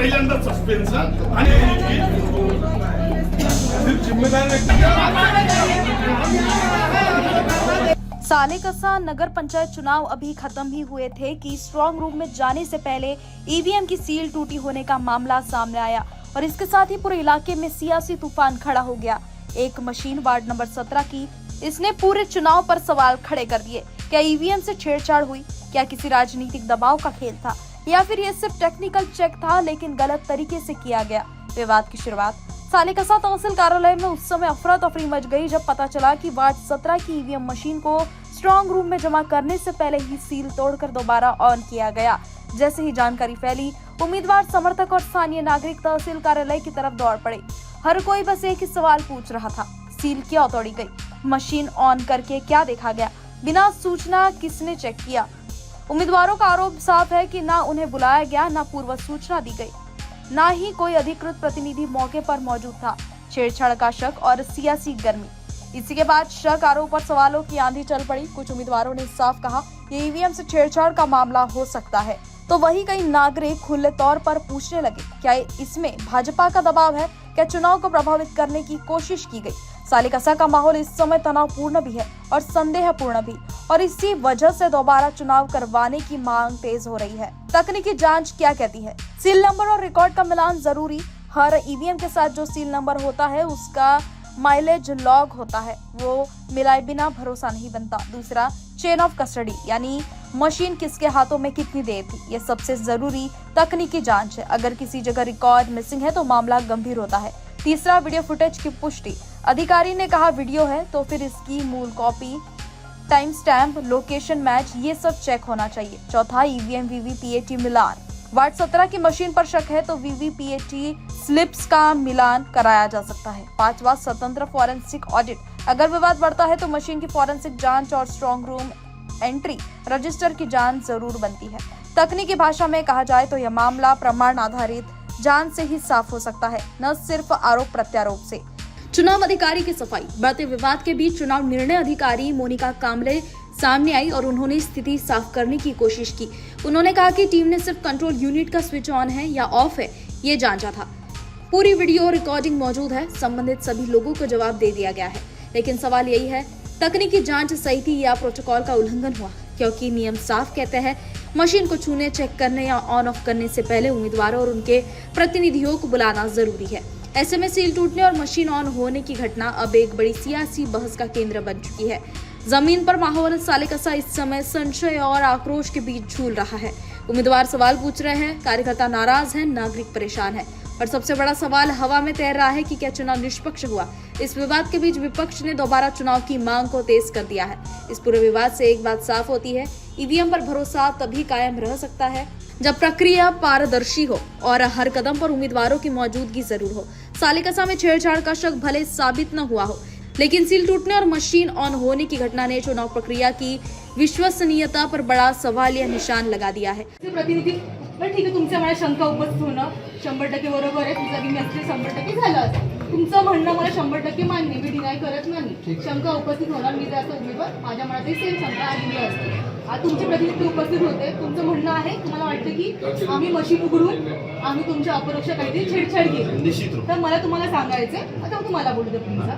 पहिल्यांदा सस्पेन्स आणि जिम्मेदार सालेकसा नगर पंचायत चुनाव अभी खत्म ही हुए थे कि स्ट्रांग रूम में जाने से पहले ईवीएम की सील टूटी होने का मामला सामने आया और इसके साथ ही पूरे इलाके में सियासी तूफान खड़ा हो गया। एक मशीन वार्ड नंबर 17 की, इसने पूरे चुनाव पर सवाल खड़े कर दिए। क्या ईवीएम से छेड़छाड़ हुई? क्या किसी राजनीतिक दबाव का खेल था या फिर ये सिर्फ टेक्निकल चेक था लेकिन गलत तरीके से किया गया? विवाद की शुरुआत सालेकसा तहसील कार्यालय में उस समय अफरा तफरी मच गई जब पता चला कि वार्ड 17 की ईवीएम मशीन को स्ट्रांग रूम में जमा करने से पहले ही सील तोड़कर दोबारा ऑन किया गया। जैसे ही जानकारी फैली, उम्मीदवार, समर्थक और स्थानीय नागरिक तहसील कार्यालय की तरफ दौड़ पड़े। हर कोई बस एक ही सवाल पूछ रहा था, सील क्यों तोड़ी गई? मशीन ऑन करके क्या देखा गया? बिना सूचना किसने चेक किया? उम्मीदवारों का आरोप साफ है कि ना उन्हें बुलाया गया, ना पूर्व सूचना दी गई, ना ही कोई अधिकृत प्रतिनिधि मौके पर मौजूद था। छेड़छाड़ का शक और सियासी गर्मी। इसी के बाद शक, आरोप और सवालों की आंधी चल पड़ी। कुछ उम्मीदवारों ने साफ कहा ये ईवीएम से छेड़छाड़ का मामला हो सकता है, तो वही कई नागरिक खुले तौर पर पूछने लगे, क्या इसमें भाजपा का दबाव है? क्या चुनाव को प्रभावित करने की कोशिश की गई? सालेकसा का माहौल इस समय तनावपूर्ण भी है और संदेहपूर्ण भी, और इसी वजह से दोबारा चुनाव करवाने की मांग तेज हो रही है। तकनीकी जांच क्या कहती है? सील नंबर और रिकॉर्ड का मिलान जरूरी। हर ईवीएम के साथ जो सील नंबर होता है उसका माइलेज लॉग होता है, वो मिलाए बिना भरोसा नहीं बनता। दूसरा, चेन ऑफ कस्टडी, यानी मशीन किसके हाथों में कितनी देर थी, ये सबसे जरूरी तकनीकी जांच है। अगर किसी जगह रिकॉर्ड मिसिंग है तो मामला गंभीर होता है। तीसरा, वीडियो फुटेज की पुष्टि। अधिकारी ने कहा वीडियो है तो फिर इसकी मूल copy, time stamp, location match, ये सब चेक होना चाहिए। चौथा, ईवीएम वीवीपीएटी मिलान। वार्ड 17 की मशीन पर शक है तो वीवीपीएटी स्लिप्स का मिलान कराया जा सकता है। पांचवा, स्वतंत्र फॉरेंसिक ऑडिट। अगर विवाद बढ़ता है तो मशीन की फॉरेंसिक जांच और स्ट्रांग रूम एंट्री रजिस्टर की जांच जरूर बनती है। तकनीकी भाषा में कहा जाए तो यह मामला प्रमाण आधारित जांच से ही साफ हो सकता है, न सिर्फ आरोप प्रत्यारोप से। चुनाव अधिकारी की सफाई। बढ़ते विवाद के बीच चुनाव निर्णय अधिकारी मोनिका कामले सामने आई और उन्होंने स्थिति साफ करने की कोशिश की। उन्होंने कहा कि टीम ने सिर्फ कंट्रोल यूनिट का स्विच ऑन है या ऑफ है ये जांचा था। पूरी वीडियो रिकॉर्डिंग मौजूद है, संबंधित सभी लोगों को जवाब दे दिया गया है। लेकिन सवाल यही है, तकनीकी जांच सही थी या प्रोटोकॉल का उल्लंघन हुआ? क्योंकि नियम साफ कहते हैं मशीन को छूने, चेक करने या ऑन ऑफ करने से पहले उम्मीदवारों और उनके प्रतिनिधियों को बुलाना जरूरी है। ऐसे में सील टूटने और मशीन ऑन होने की घटना अब एक बड़ी सियासी बहस का केंद्र बन चुकी है। जमीन पर माहौल सालेकसा इस समय संशय और आक्रोश के बीच झूल रहा है। उम्मीदवार सवाल पूछ रहे हैं, कार्यकर्ता नाराज हैं, नागरिक परेशान है और सबसे बड़ा सवाल हवा में तैर रहा है कि क्या चुनाव निष्पक्ष हुआ? इस विवाद के बीच विपक्ष ने दोबारा चुनाव की मांग को तेज कर दिया है। इस पूरे विवाद से एक बात साफ होती है, ईवीएम पर भरोसा तभी कायम रह सकता है जब प्रक्रिया पारदर्शी हो और हर कदम पर उम्मीदवारों की मौजूदगी जरूर हो। सालेकसा में छेड़छाड़ का शक भले साबित न हुआ हो, लेकिन सील टूटने और मशीन ऑन होने की घटना ने चुनाव प्रक्रिया की विश्वसनीयता पर बड़ा सवालिया निशान लगा दिया है। प्रतिनिधी ठीक आहे, तुमच्या मला शंका उपस्थित होणं 100% बरोबर आहे। तुमचा मेसेज 100% झाला असेल, तुमचं म्हणणं मला 100% मान्य, मी डिनाय करत नाही। शंका उपस्थित होणार, मी जर उमेदवार माझ्या मनातही सेम शंका आलेली असते। आज तुमचे प्रतिनिधी उपस्थित होते, तुमचं म्हणणं आहे, तुम्हाला वाटतं की आम्ही मशीन उघडून आम्ही तुमच्या अपरोक्ष काहीतरी छेडछाड केली, तर मला तुम्हाला सांगायचं, आता तुम्हाला बोलू दे तुमचा,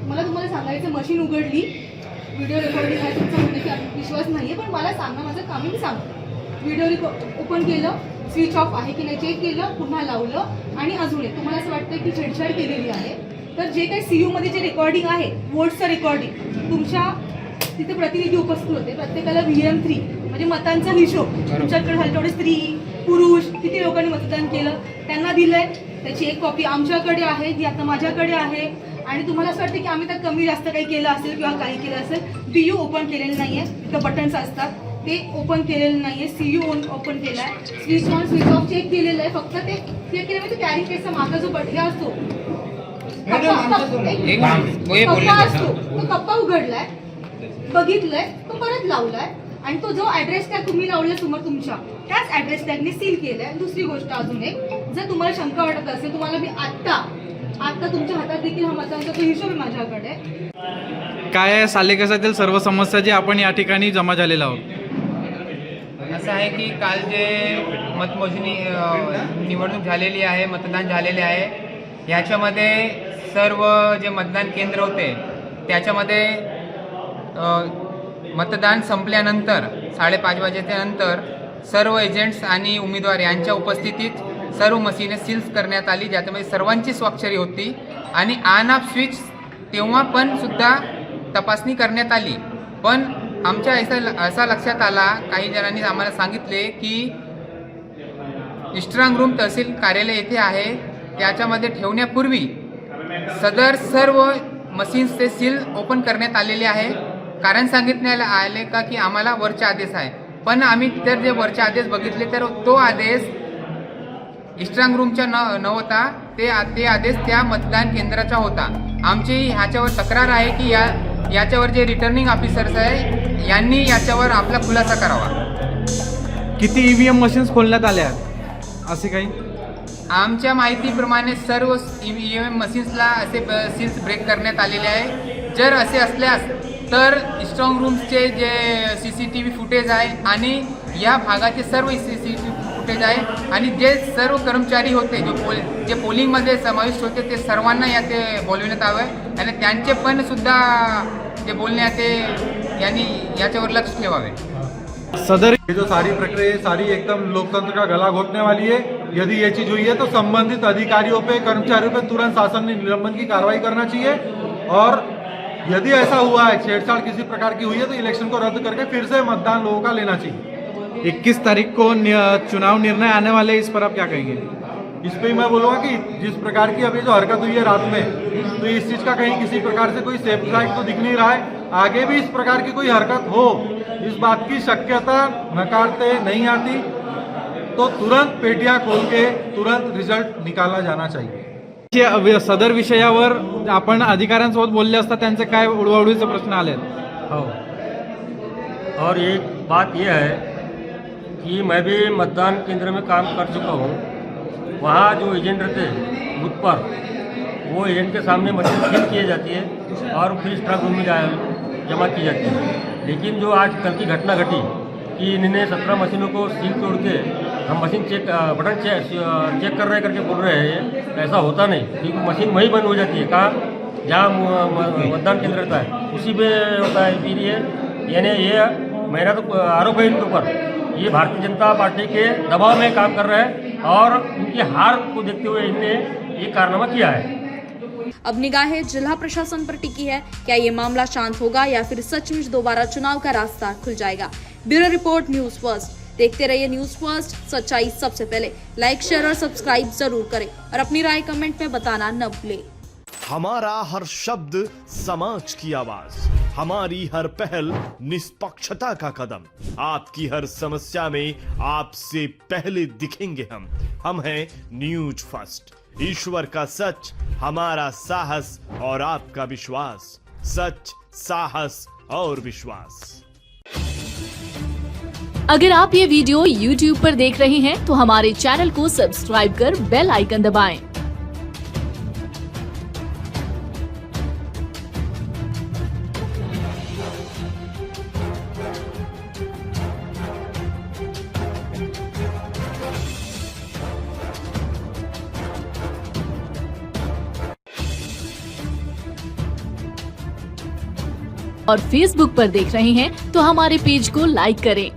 मला तुम्हाला सांगायचं मशीन उघडली, व्हिडिओ रेकॉर्डिंग आहे, तुमचं म्हणणं की विश्वास नाहीये, पण मला सांगा, माझं काम मी सांगतो। व्हिडिओ ओपन केलं, स्विच ऑफ आहे की नाही चेक केलं, पुन्हा लावलं आणि अजून एक तुम्हाला असं वाटतं की छेडछाड केलेली आहे, तर जे काही सीयू मध्ये जे रेकॉर्डिंग आहे, वोट्सचं रेकॉर्डिंग, तुमच्या तिथे प्रतिनिधी उपस्थित होते, प्रत्येकाला VM3 म्हणजे मतांचा हिशोब, तुमच्याकडे झाले तेवढे स्त्री पुरुष किती लोकांनी मतदान केलं त्यांना दिलंय, त्याची एक कॉपी आमच्याकडे आहे, जी आता माझ्याकडे आहे। आणि तुम्हाला असं वाटतं की आम्ही त्यात कमी जास्त काही केलं असेल किंवा काही केलं असेल, DU ओपन केलेलं नाहीये, तिथं बटन्स असतात ते ओपन केलेलं नाहीये, CU ओपन केलाय, switch on switch off check केलेलं आहे, फक्त ते चेक केलं म्हणजे कॅरी केसचा मागचा जो बटन असतो तो कप्पा उघडलाय, बघितलंय, तो परत लावलाय आणि तो जो ऍड्रेस टॅग तुम्ही लावलाय समोर तुमच्या त्याच ऍड्रेस टॅगने सील केलाय। दुसरी गोष्ट अजून एक, जर तुम्हाला शंका वाटत असेल, तुम्हाला मी आता तुमच्या हातात देखील हा मतांचा तो हिशोब आहे माझ्याकडे। काय आहे सालेकसातील सर्व समस्या जे आपण या ठिकाणी जमा झालेला आहोत? असं आहे की काल जे मतमोजणी निवडणूक झालेली आहे, मतदान झालेले आहे, ह्याच्यामध्ये सर्व जे मतदान केंद्र होते त्याच्यामध्ये मतदान संपल्यानंतर 5:30 वाजेच्या नंतर सर्व एजंट्स आणि उमेदवार यांच्या उपस्थितीत सर्व मशीने सील्स करण्यात आली, ज्याच्यामध्ये सर्वांची स्वाक्षरी होती आणि ऑन ऑफ स्विच तेव्हा पण सुद्धा तपासणी करण्यात आली. पण आमच्या असा लक्षात आला, काही जणांनी आम्हाला सांगितले की स्ट्रॉंग रूम तहसील कार्यालय येथे आहे, त्याच्यामध्ये ठेवण्यापूर्वी सदर सर्व मशीन्सचे सील ओपन करण्यात आलेले आहे. कारण सांगितण्यात आले का की आम्हाला वरचे आदेश आहे, पण आम्ही तर जे वरचे आदेश बघितले तर तो आदेश स्ट्रॉंग रूमचा नव्हता, ते आदेश त्या मतदान केंद्राचा होता. आमची ह्याच्यावर तक्रार आहे की याच्यावर जे रिटर्निंग ऑफिसर्स आहे यांनी याच्यावर आपला खुलासा करावा. किती EVM मशीन्स खोलण्यात आल्या असे काही? आमच्या माहितीप्रमाणे सर्व EVM मशीन्सला असे सील्स ब्रेक करण्यात आलेले आहे. जर असे असल्यास तर स्ट्रॉंग रूम्सचे जे CCTV फुटेज आहे आणि या भागाचे सर्व CCTV फुटेज आहे आणि जे सर्व कर्मचारी होते जे पोलिंगमध्ये समाविष्ट होते ते सर्वांना याते बोलविण्यात यावं आणि त्यांचे पण सुद्धा जे बोलण्यात यांनी याच्यावर लक्ष ठेवावे. सदर ये जो सारी प्रक्रिया है सारी एकदम लोकतंत्र का गला घोटने वाली है. यदि ये चीज हुई है तो संबंधित अधिकारियों पे, कर्मचारियों पे तुरंत शासन ने निलंबन की कार्रवाई करना चाहिए और यदि ऐसा हुआ है, छेड़छाड़ किसी प्रकार की हुई है, तो इलेक्शन को रद्द करके फिर से मतदान लोगों का लेना चाहिए. 21 तारीख को चुनाव निर्णय आने वाले, इस पर आप क्या कहेंगे? इस पे मैं बोलूँगा कि जिस प्रकार की अभी जो हरकत हुई है रात में, तो इस चीज़ का कहीं किसी प्रकार से कोई सेफ साइड तो दिख नहीं रहा है. आगे भी इस प्रकार की कोई हरकत हो, इस बात की शक्यता नकारते नहीं आती, तो तुरंत पेटियां खोल के तुरंत रिजल्ट निकाला जाना चाहिए. सदर विषयावर आपण अधिकाऱ्यांसोबत बोलले असता त्यांचे काय उडवाउडीचे प्रश्न आले? हो, और एक बात यह है कि मैं भी मतदान केंद्र में काम कर चुका हूँ. वहाँ जो एजेंट रहते बूथ पर, वो एजेंट के सामने मशीन सील की जाती है और फिर स्ट्रॉन्ग रूम में जमा की जाती है. लेकिन जो आज कल की घटना घटी कि इन्होंने 17 मशीनों को सील तोड़ के हम मशीन बटन चेक कर रहे करके बोल रहे हैं, ऐसा होता नहीं. क्योंकि मशीन वहीं बंद हो जाती है, कहाँ जहाँ मतदान केंद्र रहता है उसी पे होता है. फिर यानी ये मेरा तो आरोप है इनके ऊपर, ये भारतीय जनता पार्टी के दबाव में काम कर रहे हैं और उनकी हार को देखते हुए इनने ये कारनामा किया है. अब निगाहें जिला प्रशासन पर टिकी है. क्या ये मामला शांत होगा या फिर सचमुच दोबारा चुनाव का रास्ता खुल जाएगा? Bureau report, news first. देखते रहिए न्यूज़ फर्स्ट, सच्चाई सबसे पहले. लाइक, शेयर और सब्सक्राइब जरूर करें और अपनी राय कमेंट में बताना न भूलें. हमारा हर शब्द समाज की आवाज, हमारी हर पहल निष्पक्षता का कदम. आपकी हर समस्या में आपसे पहले दिखेंगे हम हैं न्यूज फर्स्ट. ईश्वर का सच, हमारा साहस और आपका विश्वास. सच, साहस और विश्वास. अगर आप ये वीडियो YouTube पर देख रहे हैं तो हमारे चैनल को सब्सक्राइब कर बेल आइकन दबाएं. और Facebook पर देख रहे हैं तो हमारे पेज को लाइक करें.